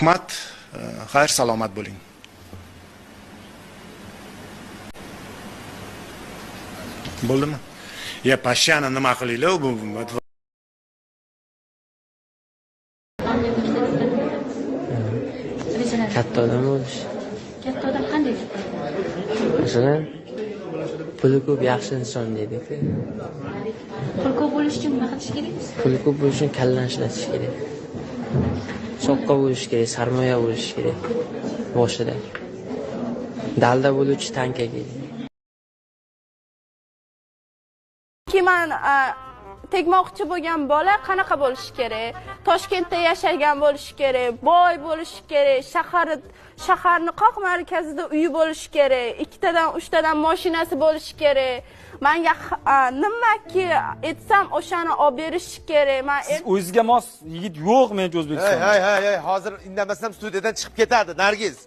Rahmat, xayr salomat bo'ling. Bo'ldimi? Ya pashshani nima qilinglar bu? Katta odam bo'lish. Katta odam qanday? Masalan, puli ko'p yaxshi inson deydi-ku. Pul ko'p bo'lish uchun nima qilish kerak? Puli ko'p bo'lish uchun kallani ishlatish kerak. Soqqa bo'lish kerak, sarmoya bo'lish kerak. Boshida. Dalda bo'luvchi tanka kerak. Kiman tegmoqchi bo'lgan bola qanaqa bo'lishi kerak? Toshkentda yashagan bo'lishi kerak, boy bo'lishi kerak, shaharni qoq markazida uyi bo'lishi kerak, 2 tadan 3 tadan mashinasi bo'lishi kerak. Menga nimaki etsam o'shani olib berish kerak. Men o'zingizga mos yigit yo'q menga O'zbekistonda. Hey, hozir indamasam studiyadan chiqib ketadi Nargiz.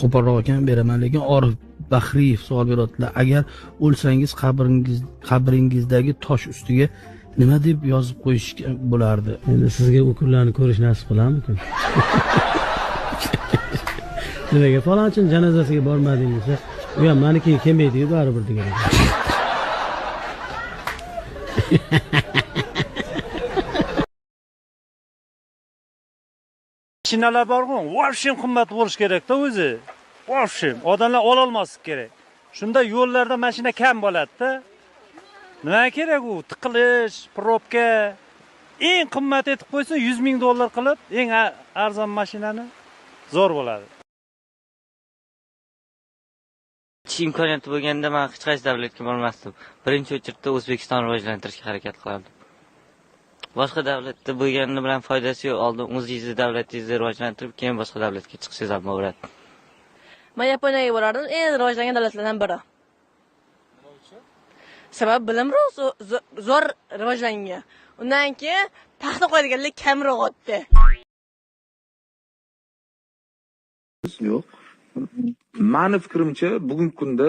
Qo'polroq ekan beraman, lekin Orif Bahriyev savol beryaptilar. Agar o'lsangiz qabringizdagi tosh ustiga nima deb yozib qo'yish bo'lardi? Endi sizga u kunlarni ko'rish nasib qilarmikin? Nimaga falonchining janozasiga bormading desa, u ham meniki kelmaydi-ku baribir degan. Mashinalar bor-ku, vobshem qimmat bo'lish kerak-da o'zi. Vobshem odamlar ola olmasligi kerak. Shunda yo'llarda mashina kam bo'ladi-da. Nima kerak u? Tiqilish, probka. Eng qimmat etib qo'ysa 100 ming dollar qilib, eng arzon mashinani zo'r bo'ladi. Imkoniyati bo'lganda men hech qaysi davlatga bormasdim. Birinchi o'chirda O'zbekistonni rivojlantirishga harakat qilardim. Boshqa davlatda bo'lgani bilan foydasi yo'q. Oldin o'zingizni davlatingizni rivojlantirib, keyin boshqa davlatga chiqishingiz ham bo'ladi. men Yaponiyaga borardim, eng rivojlangan davlatlardan biri. Nima uchun? Sabab bilimroq zo'r rivojlangan. Undan keyin paxta qo'yadiganlar kamroq o'tdi. Yo'q. Meni fikrimcha, bugungi kunda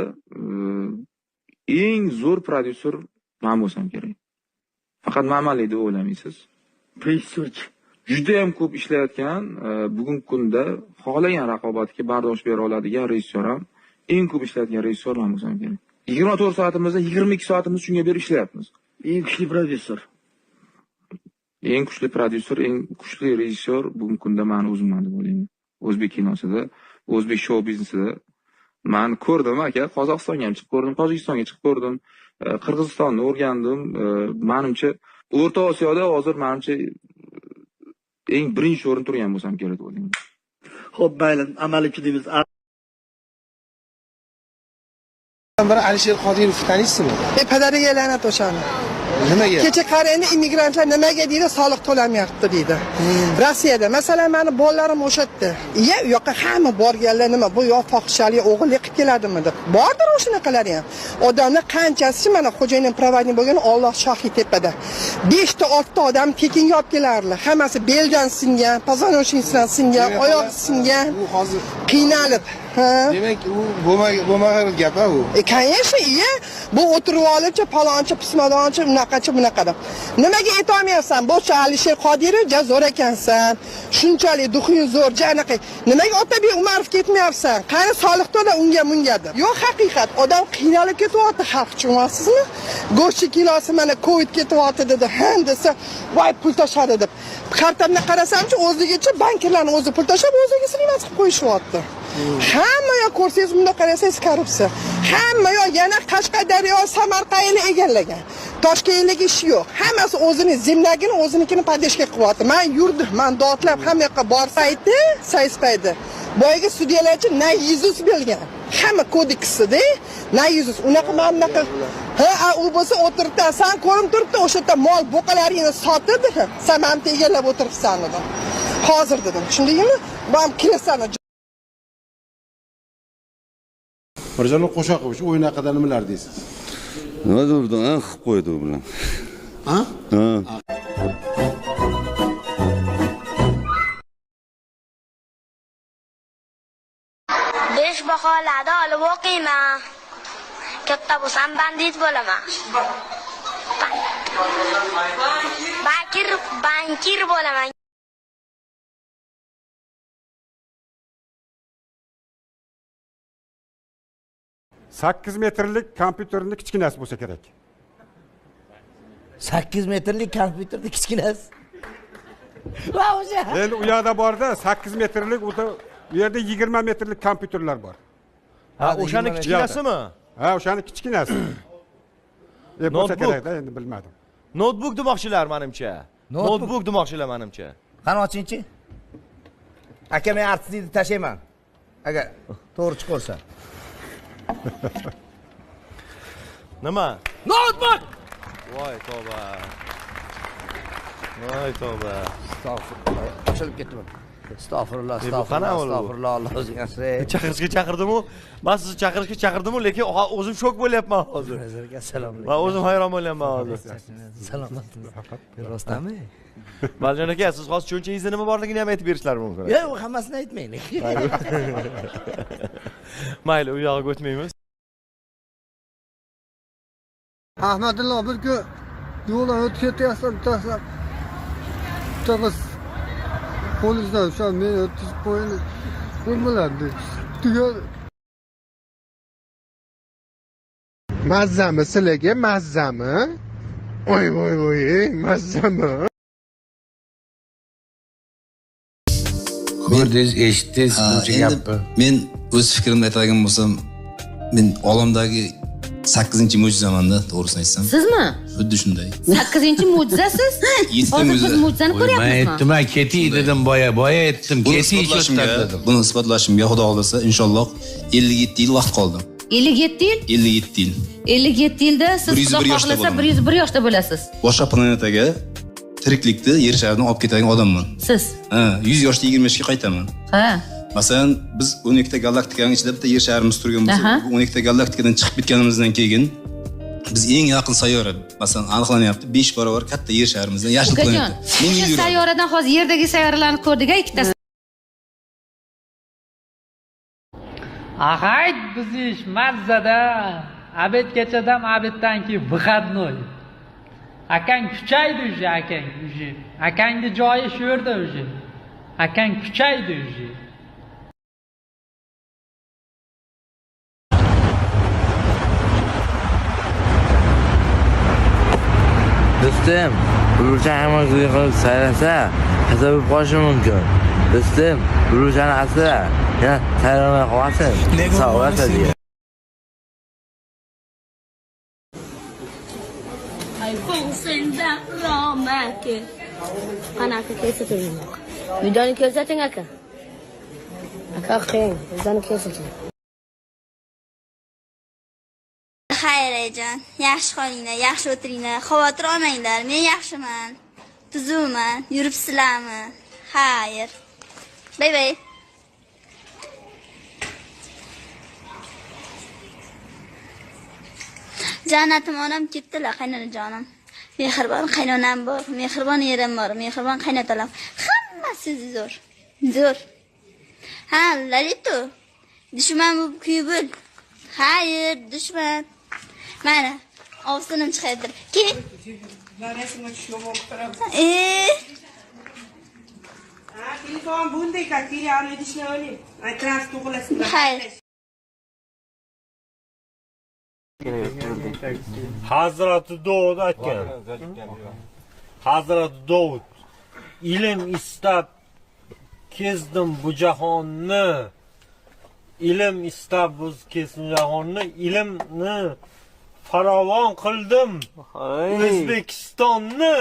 eng zo'r prodyuser men bo'lsam kerak. Faqat ma'mali deb o'ylamaysiz? Prodyuserchi juda ham ko'p ishlayotgan, bugungi kunda xohlagan raqobatga bardosh bera oladigan rejissyor ham eng ko'p ishlayotgan rejissyor men bo'lsam kerak. 24 soatimizda 22 soatimiz shunga berib ishlayapmiz. Eng kuchli prodyuser. Eng kuchli prodyuser, eng kuchli rejissyor bugungi kunda men o'zimman deb o'ylayman. O'zbek kinosida, o'zbek shou biznesida men ko'rdim aka, Qozog'istonga ham chiqib ko'rdim, Tojikistonga chiqib ko'rdim, Qirg'izistonni o'rgandim. Menimcha O'rta Osiyoda hozir menimcha eng birinchi o'rin turgan bo'lsam kerak deb o'ylayman. Xo'p, mayli, amalchi deymiz. Biri Alisher Qodirov tanisizmi? Padariga la'nat o'shani. Nimaga? Kecha qaraydi, immigrantlar nimaga deydi, soliq to'lamayapti deydi. Rossiyada masalan meni bolalarim o'sha yerda. U yoqqa hamma borganlar nima, bu yoq fohishalik o'g'illik qilib keladimi deb. Bordir o'shanaqalar ham. Odamlar qanchasi mana xo'jayinim provodnik bo'lgan Alloh shohid tepada. 5 ta 6 ta odam tekinga olib kelarlar. Hammasi beldan singan, pozonoshniksidan singan, oyoq singan. U hozir qiynalib. Demak, u bo'lmagan gap-a u. Конечно, bu o'tirib olibcha, palonchi, pismadonchi, bunaqa deb. Nimaga aytolmayapsan? Bo'cha Alisher Qodirov zo'r ekansan. Shunchalik duxing zo'r, janaqa. Nimaga Otabek Umarov ketmayapsan? Qani soliq to'la unga bunga deb. Yo'q, haqiqat, odam qiynalib ketyapti, xalq tushunasizmi? Go'sht kilosi mana Covid ketyapti dedi. Ha desa, voy pul tashadi deb. Kartamni qarasamchi, o'zligicha bankirlarning o'zi pul tashab, o'ziga slimas qilib qo'yishyapti. Hamma yoq ko'rsangiz, bunda qarasangiz korrupsiya. Hamma yoq yana Qashqadaryo, Samarqandni egallagan. Toshkentlik ish yo'q. Hammasi o'zining zimlagini, o'zinikini padeshga qilyapti. Men yurdim, men dodlab hamma yoqqa borsayti, sayspaydi. Boyga sudyalarchi na yuzus bilgan. Hamma kodeksida na yuzus. Unaqa mamlaqa. U bo'lsa o'tiribdi, sen ko'rinib turibdi, o'sha yerda mol bo'qalaringni sotib, sen mamta egallab o'tiribsan dedim. Hozir dedim. Tushundingmi? Men kirsani Mirjalol Qo'shoqovich o'yin haqida nimalar deysiz? Nima bo'ldi? Qilib qo'ydi u bilan. Ha? Besh baholarda olib o'qiyman. Katta bo'lsam bandit bo'laman. bankir bo'laman. 8 metrlik kompyuterni kichkinasi bo'lsa kerak. 8 metrlik kompyuterni kichkinasi. Va o'sha. Endi u yoqda borda 8 metrlik, u yerda 20 metrlik kompyuterlar bor. Ha, o'shani kichkinasimi? Ha, o'shani kichkinasi. Bo'lsa kerak-da, endi bilmadim. Notebook demoqchilar menimcha. Notebook demoqchilar menimcha. Qani ochingchi. Aka, men artistlikni tashlayman. Agar to'g'ri chiqarsa. Nima? Notebook. Voy tavba. Voy tavba. Astagfirullah. Ochilib ketdim. Astagfirullah, astagfirullah. Alloh o'zing asray. Chaqirishga chaqirdim-u, men sizni chaqirishga chaqirdim-u, lekin o'zim shok bo'lyapman hozir. Assalomu Men o'zim hayron bo'lyapman hozir. Salomatsizmi? Rostami? Baljon aka, siz hozir tushunchangizda nima borligini ham aytib berishlari mumkin. Yo'q, hammasini aytmaylik. Mayli, u yoqqa o'tmaymiz. Ahmadullo bir kun yo'ldan o'tib ketyapsan, tashlab. Tabas qo'lingizdan ushlab meni o'tkazib qo'ying. Nima bo'ladi? Tugadi. Mazzami sizlarga, mazzami? Voy, mazzami? Ko'rdingiz, eshitdingiz buncha gapni. Men o'z fikrimni aytadigan bo'lsam, men olamdagi 8-mo'jizamanda, to'g'risini aytsam. Sizmi? Xuddi shunday. 8-mo'jizasiz? Hozir biz mo'jizani ko'ryapmizmi? Men aytdim, ketiy dedim boya aytdim, ketiy dedim. Buni isbotlashimga Xudo xolasa inshaalloh 57 yil vaqt qoldi. 57 yil? 57 yil. 57 yilda siz Xudo xohlasa 101 yoshda bo'lasiz. Boshqa planetaga tiriklikni yer sharidan olib ketadigan odamman. Siz? Ha, 100 yoshda 20 yoshga qaytaman. Ha. Masalan, biz 12 ta galaktikaning ichida bitta yer sharimiz turgan bo'lsa, bu 12 ta galaktikadan chiqib ketganimizdan keyin biz eng yaqin sayyora, masalan, aniqlanyapti 5 barobar katta yer sharimizdan yashil planeta. O'sha sayyoradan hozir yerdagi sayyoralarni ko'rdik-a, ikkitasi. Ahayt bizish mazzada. Abedgachadan abeddan keyin выходной. Akang kuchaydi уже, akang уже. Akangni joyi shu yerda уже. Akang kuchaydi уже. Do'stim, Burchani hamma qilib saylasa, kasal bo'lib qolishi mumkin. Do'stim, Burchani asla, ya saylamay qolsin. Savob deydi. Qani aka ko'rsating. Videoni ko'rsating aka. Aka qo'ying, videoni ko'rsating. Xayrijon, yaxshi qolinglar, yaxshi o'tiringlar, xavotir olmanglar. Men yaxshiman, tuzukman, yuribsizlarmi? Xayr. Bay bay. Jannatim onam ketdilar, qaynonajonim. Mehribon qaynonam bor, mehribon erim bor, mehribon qaynotalarim. Hammasi zo'r. Zo'r. Ha, Lalito. Dushman bu kuyibul. Hayır, dushman. Mana, ovsinim chiqaydir. Kel. Rasmga tushib o'tiribsan. Telefon bunday katilani idishni oling. Trans to'g'rilasin. Hayır. Hazreti Davud aytgan. Hazreti Davud ilm istab kezdim bu jahonni. Ilm istab bu kezdim jahonni, ilmni farovon qildim. O'zbekistonni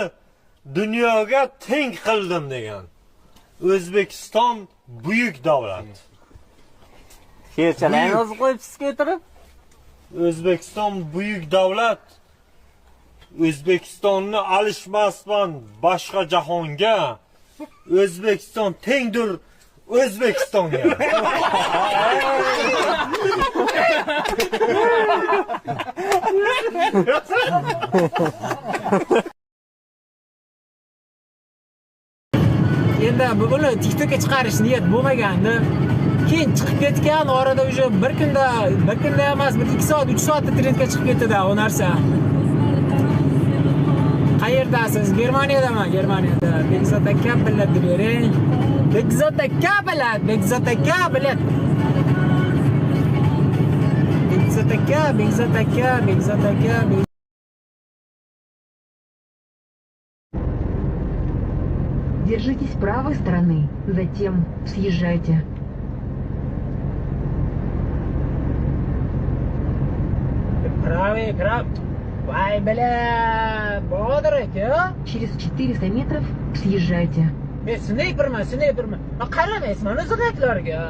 dunyoga teng qildim degan. O'zbekiston buyuk davlat. She'rchalarni o'zi qo'yibsiz o'tirib. O'zbekiston buyuk davlat. O'zbekistonni alishmasman boshqa jahonga. O'zbekiston tengdir O'zbekistonga. Endi buni TikTokga chiqarish niyat bo'lmagandi. Keyin chiqib ketgan, orada уже bir kunda emas, bir 2 soat, 3 soatda trendga chiqib ketdi-da, o narsa. Qayerdasiz? Germaniyadaman, Germaniyada. Bekzod aka bilet bering. Bekzod aka bilet, Bekzod aka bilet. Bekzod aka, Bekzod aka, Bekzod aka. Держитесь правой стороны, затем съезжайте. Правый, Vay bala, Bodir aka. Через 400 метров съезжайте. Men snayperman. Qaramaysiz o'zi qaytlarga.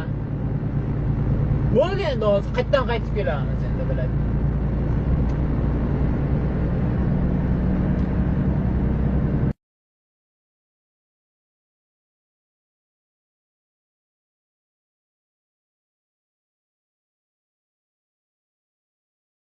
Bo'ldi endi hozir qaytib kelamiz endi biladi.